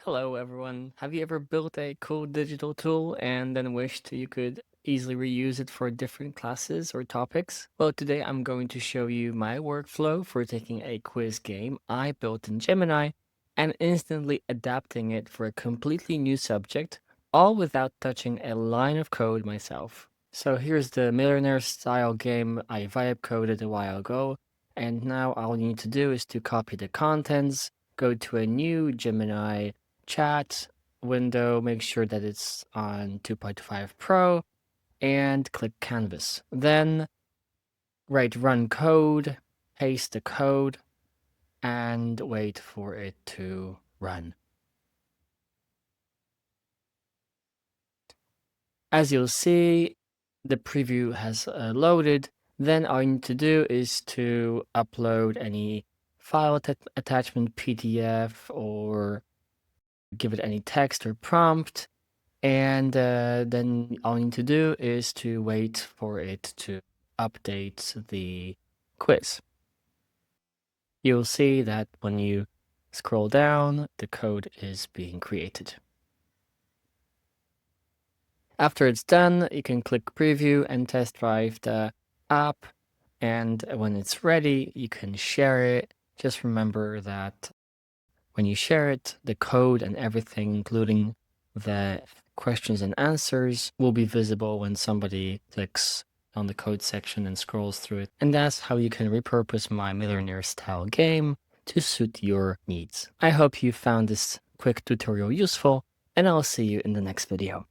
Hello, everyone. Have you ever built a cool digital tool and then wished you could easily reuse it for different classes or topics? Well, today I'm going to show you my workflow for taking a quiz game I built in Gemini and instantly adapting it for a completely new subject, all without touching a line of code myself. So here's the Millionaire style game I vibe coded a while ago, and now all you need to do is to copy the contents, go to a new Gemini chat window, make sure that it's on 2.5 Pro, and click Canvas. Then write run code, paste the code, and wait for it to run. As you'll see, the preview has loaded. Then all you need to do is to upload any file attachment, PDF, or give it any text or prompt. And then all you need to do is to wait for it to update the quiz. You'll see that when you scroll down, the code is being created. After it's done, you can click preview and test drive the app. And when it's ready, you can share it. Just remember that when you share it, the code and everything, including the questions and answers, will be visible when somebody clicks on the code section and scrolls through it. And that's how you can repurpose my Millionaire style game to suit your needs. I hope you found this quick tutorial useful, and I'll see you in the next video.